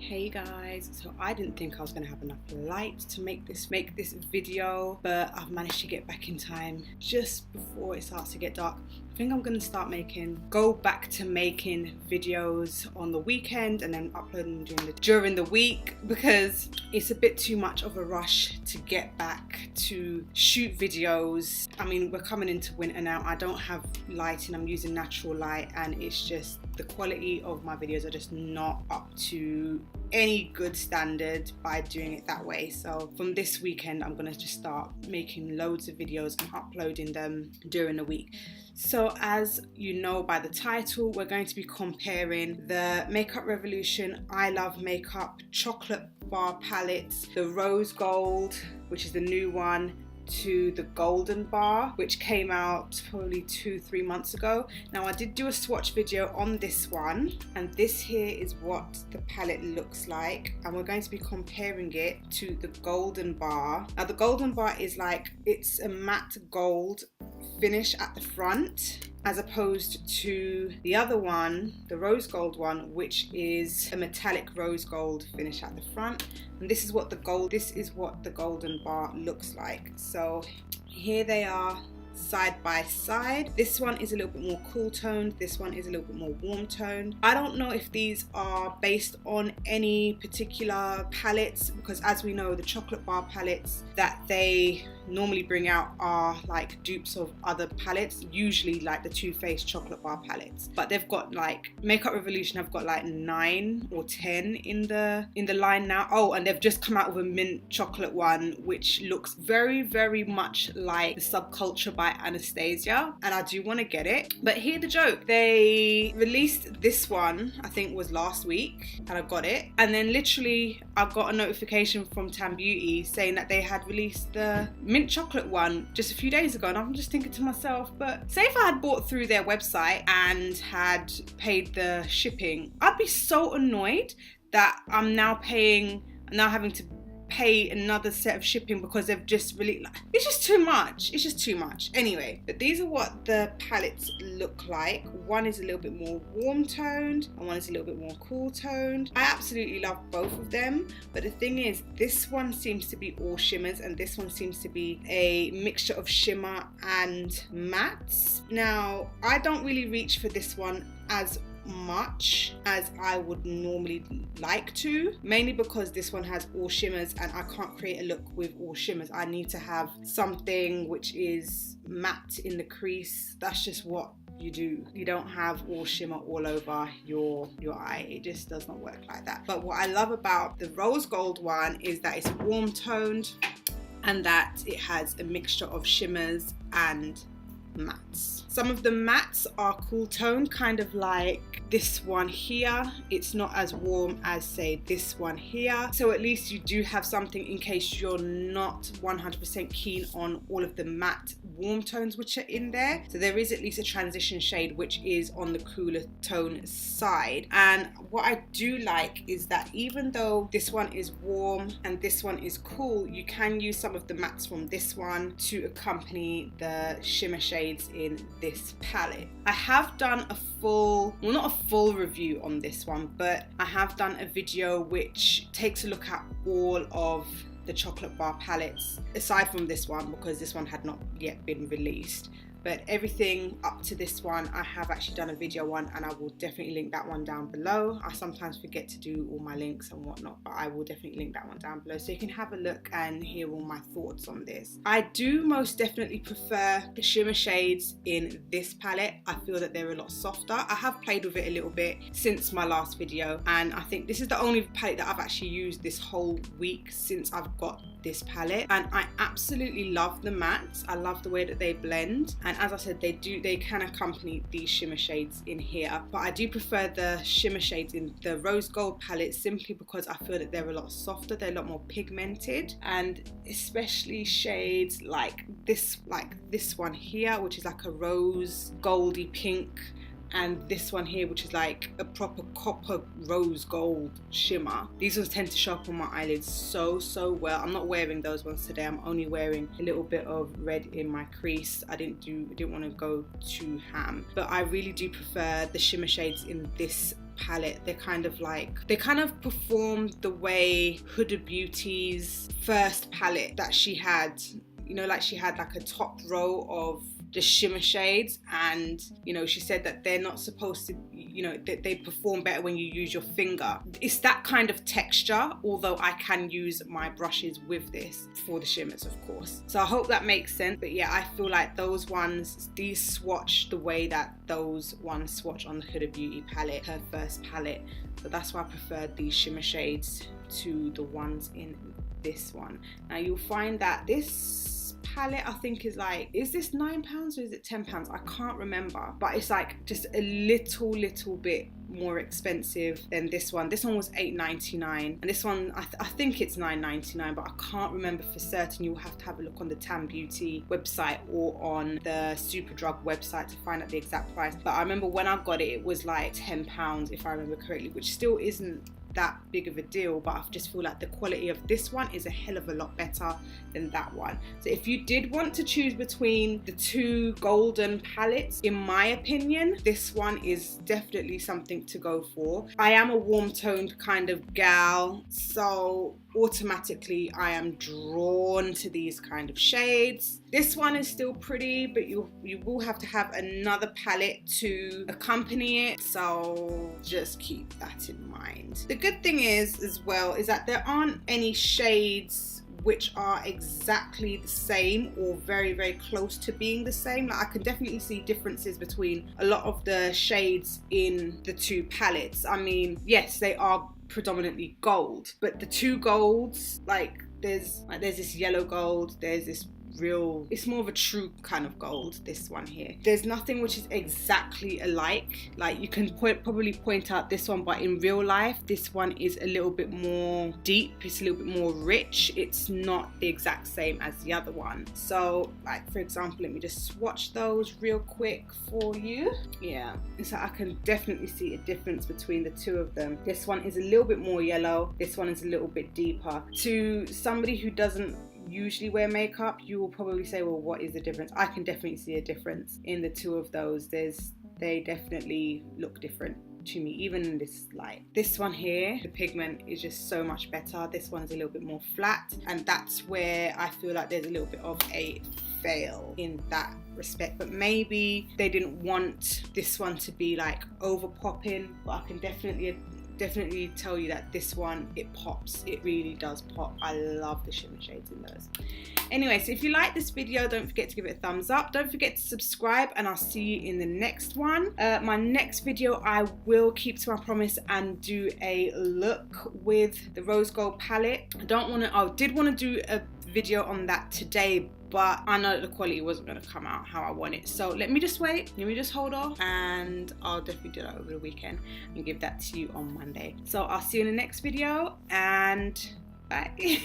Hey guys, so I didn't think I was gonna have enough light to make this video, but I've managed to get back in time just before it starts to get dark. I think I'm gonna go back to making videos on the weekend and then uploading during the week, because it's a bit too much of a rush to get back to shoot videos. I mean, we're coming into winter now. I don't have lighting, I'm using natural light, and it's just the quality of my videos are just not up to any good standard by doing it that way. So from this weekend, I'm gonna just start making loads of videos and uploading them during the week. So as you know by the title, we're going to be comparing the Makeup Revolution I Love Makeup chocolate bar palettes, the rose gold, which is the new one, to the golden bar, which came out probably 2-3 months ago. Now I did do a swatch video on this one, and this here is what the palette looks like, and we're going to be comparing it to the golden bar. Now the golden bar is like, it's a matte gold finish at the front, as opposed to the other one, the rose gold one, which is a metallic rose gold finish at the front. And this is what the golden bar looks like. So here they are side by side. This one is a little bit more cool toned, this one is a little bit more warm toned. I don't know if these are based on any particular palettes, because as we know, the chocolate bar palettes that they normally bring out are like dupes of other palettes, usually like the Too Faced chocolate bar palettes. But they've got like, Makeup Revolution have got like 9 or 10 in the line now. Oh, and they've just come out with a mint chocolate one, which looks very, very much like the Subculture by Anastasia, and I do want to get it. But here's the joke, they released this one, I think was last week, and I got it, and then literally I got a notification from Tam Beauty saying that they had released the mint chocolate one just a few days ago, and I'm just thinking to myself, but say if I had bought through their website and had paid the shipping, I'd be so annoyed that I'm now having to pay another set of shipping because they've just really, it's just too much. Anyway, but these are what the palettes look like. One is a little bit more warm toned and one is a little bit more cool toned. I absolutely love both of them, but the thing is, this one seems to be all shimmers and this one seems to be a mixture of shimmer and mattes. Now I don't really reach for this one as much as I would normally like to, mainly because this one has all shimmers and I can't create a look with all shimmers. I need to have something which is matte in the crease. That's just what you do. You don't have all shimmer all over your eye. It just does not work like that. But what I love about the rose gold one is that it's warm toned and that it has a mixture of shimmers and mattes. Some of the mattes are cool tone, kind of like this one here. It's not as warm as say this one here, so at least you do have something in case you're not 100% keen on all of the matte warm tones which are in there. So there is at least a transition shade which is on the cooler tone side. And what I do like is that even though this one is warm and this one is cool, you can use some of the mattes from this one to accompany the shimmer shades in this palette. I have done a full, well, not a full review on this one, but I have done a video which takes a look at all of the chocolate bar palettes aside from this one, because this one had not yet been released. But everything up to this one I have actually done a video on, and I will definitely link that one down below. I sometimes forget to do all my links and whatnot, but I will definitely link that one down below so you can have a look and hear all my thoughts on this. I do most definitely prefer the shimmer shades in this palette. I feel that they're a lot softer. I have played with it a little bit since my last video, and I think this is the only palette that I've actually used this whole week since I've got this palette, and I absolutely love the mattes. I love the way that they blend, and as I said, they can accompany these shimmer shades in here, but I do prefer the shimmer shades in the rose gold palette simply because I feel that they're a lot softer, they're a lot more pigmented, and especially shades like this one here, which is like a rose goldy pink, and this one here, which is like a proper copper rose gold shimmer. These ones tend to show up on my eyelids so well. I'm not wearing those ones today. I'm only wearing a little bit of red in my crease. I didn't want to go too ham, but I really do prefer the shimmer shades in this palette. They kind of performed the way Huda Beauty's first palette that she had. You know, like she had like a top row of the shimmer shades, and you know, she said that they're not supposed to, you know, they perform better when you use your finger. It's that kind of texture, although I can use my brushes with this for the shimmers, of course. So I hope that makes sense. But yeah, I feel like those ones, these swatch the way that those ones swatch on the Huda Beauty palette, her first palette. So that's why I preferred these shimmer shades to the ones in this one. Now you'll find that this palette, I think, is like, is this £9 or is it £10? I can't remember, but it's like just a little bit more expensive than this one. This one was £8.99 and this one I think it's £9.99, but I can't remember for certain. You'll have to have a look on the Tan Beauty website or on the Superdrug website to find out the exact price. But I remember when I got it, it was like £10 if I remember correctly, which still isn't that big of a deal, but I just feel like the quality of this one is a hell of a lot better than that one. So if you did want to choose between the two golden palettes, in my opinion, this one is definitely something to go for. I am a warm toned kind of gal, so automatically I am drawn to these kind of shades. This one is still pretty, but you will have to have another palette to accompany it, so just keep that in mind. The good thing is as well is that there aren't any shades which are exactly the same or very close to being the same. Like, I can definitely see differences between a lot of the shades in the two palettes. I mean, yes, they are predominantly gold, but the two golds, like there's this yellow gold, there's this real, it's more of a true kind of gold, this one here. There's nothing which is exactly alike. Like you can probably point out this one, but in real life this one is a little bit more deep, it's a little bit more rich. It's not the exact same as the other one. So like, for example, let me just swatch those real quick for you. Yeah, so I can definitely see a difference between the two of them. This one is a little bit more yellow, this one is a little bit deeper. To somebody who doesn't usually wear makeup, you will probably say, well, what is the difference? I can definitely see a difference in the two of those. They definitely look different to me, even in this light. This one here, the pigment is just so much better. This one's a little bit more flat, and that's where I feel like there's a little bit of a fail in that respect. But maybe they didn't want this one to be like over popping, but I can definitely tell you that this one, it pops. It really does pop. I love the shimmer shades in those. Anyway, so if you like this video, don't forget to give it a thumbs up. Don't forget to subscribe, and I'll see you in the next one. My next video, I will keep to my promise and do a look with the rose gold palette. I did want to do a video on that today, but I know the quality wasn't going to come out how I want it. So let me just wait, let me just hold off, and I'll definitely do that over the weekend and give that to you on Monday. So I'll see you in the next video, and bye.